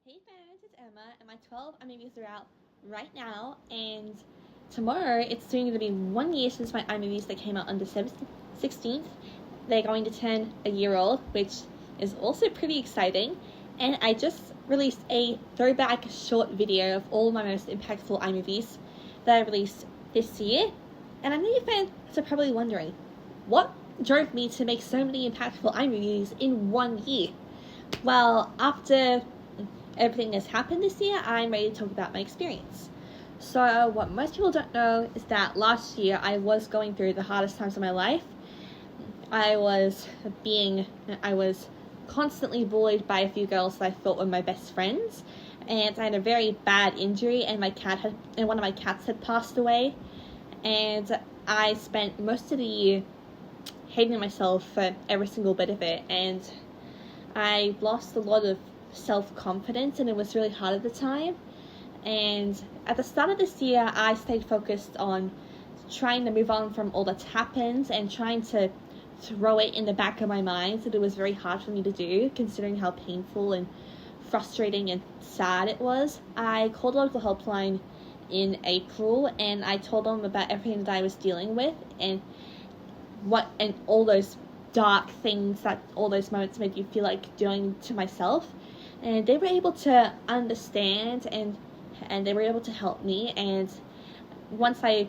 Hey fans, it's Emma, and my 12 iMovies are out right now, and tomorrow it's soon going to be 1 year since my iMovies that came out on December 16th. They're going to turn a year old, which is also pretty exciting, and I just released a throwback short video of all my most impactful iMovies that I released this year, and I know you fans are probably wondering, what drove me to make so many impactful iMovies in 1 year? Well, after everything that's happened this year, I'm ready to talk about my experience. So what most people don't know is that last year I was going through the hardest times of my life. I was constantly bullied by a few girls that I thought were my best friends, and I had a very bad injury, and one of my cats had passed away, and I spent most of the year hating myself for every single bit of it, and I lost a lot of self-confidence, and it was really hard at the time. And at the start of this year, I stayed focused on trying to move on from all that's happened and trying to throw it in the back of my mind, that it was very hard for me to do, considering how painful and frustrating and sad it was. I called a local helpline in April, and I told them about everything that I was dealing with and all those dark things that all those moments made you feel like doing to myself. And they were able to understand, and they were able to help me. And once I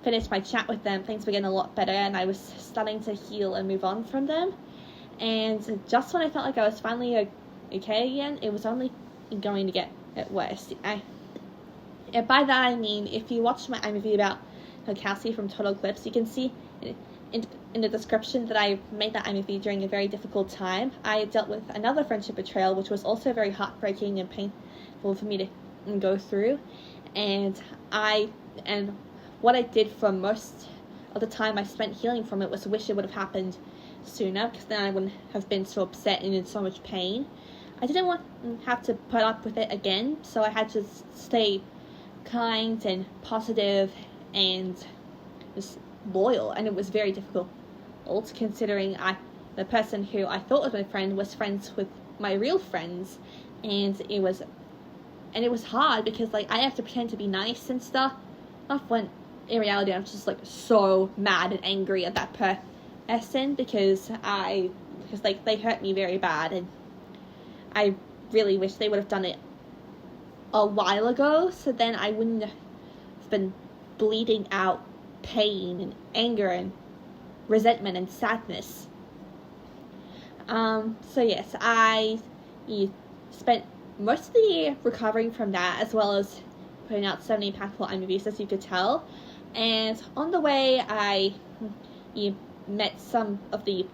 finished my chat with them, things were getting a lot better, and I was starting to heal and move on from them. And just when I felt like I was finally okay again, it was only going to get worse. And by that I mean, if you watch my iMovie about Kelsey from Total Eclipse, you can see in the description that I made that iMovie during a very difficult time. I dealt with another friendship betrayal, which was also very heartbreaking and painful for me to go through. And what I did for most of the time I spent healing from it was wish it would have happened sooner, because then I wouldn't have been so upset and in so much pain. I didn't want to have to put up with it again, so I had to stay kind and positive and just loyal, and it was very difficult, considering the person who I thought was my friend was friends with my real friends, and it was hard because I have to pretend to be nice and stuff when in reality I'm just so mad and angry at that person because they hurt me very bad, and I really wish they would have done it a while ago, so then I wouldn't have been bleeding out pain and anger and resentment and sadness. So yes, I spent most of the year recovering from that, as well as putting out so many impactful iMovies, as you could tell. And on the way, I met some of the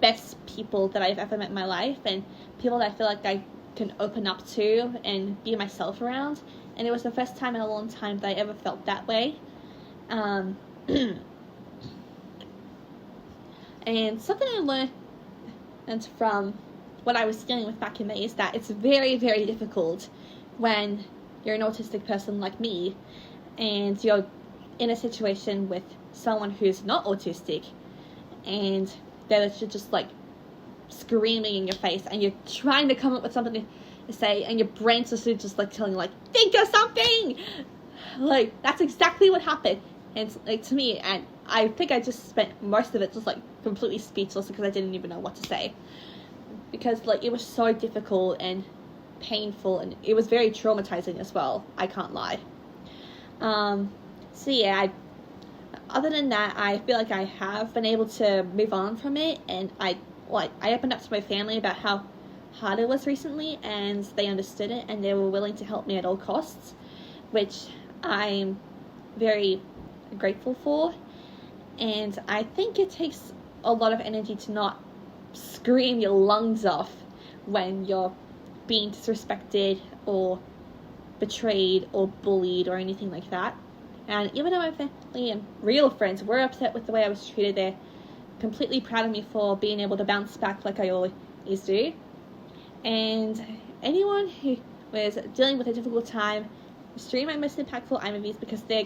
best people that I've ever met in my life, and people that I feel like I can open up to and be myself around. And it was the first time in a long time that I ever felt that way. And something I learned from what I was dealing with back in May is that it's very, very difficult when you're an autistic person like me and you're in a situation with someone who's not autistic and they're just screaming in your face, and you're trying to come up with something to say, and your brain's just telling you think of something. That's exactly what happened. And to me, and I think I just spent most of it just completely speechless because I didn't even know what to say, because it was so difficult and painful, and it was very traumatizing as well, I can't lie. So yeah, other than that, I feel like I have been able to move on from it, and I opened up to my family about how hard it was recently, and they understood it, and they were willing to help me at all costs, which I'm very grateful for. And I think it takes a lot of energy to not scream your lungs off when you're being disrespected or betrayed or bullied or anything like that. And even though my family and real friends were upset with the way I was treated, they're completely proud of me for being able to bounce back like I always do. And anyone who was dealing with a difficult time, stream my most impactful iMovies, because they're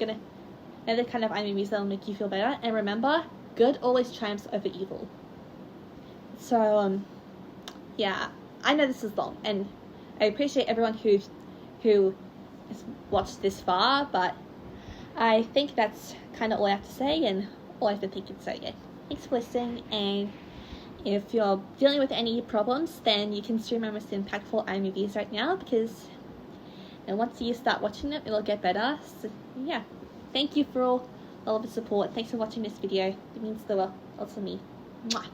the kind of iMovies that'll make you feel better. And remember, good always triumphs over evil. So, yeah, I know this is long, and I appreciate everyone who has watched this far, but I think that's kind of all I have to say and all I have to think and say it. Thanks for listening, and if you're dealing with any problems, then you can stream my most impactful iMovies right now, because once you start watching them, it'll get better. So yeah, thank you for all of the support. Thanks for watching this video. It means the world to me. Mwah.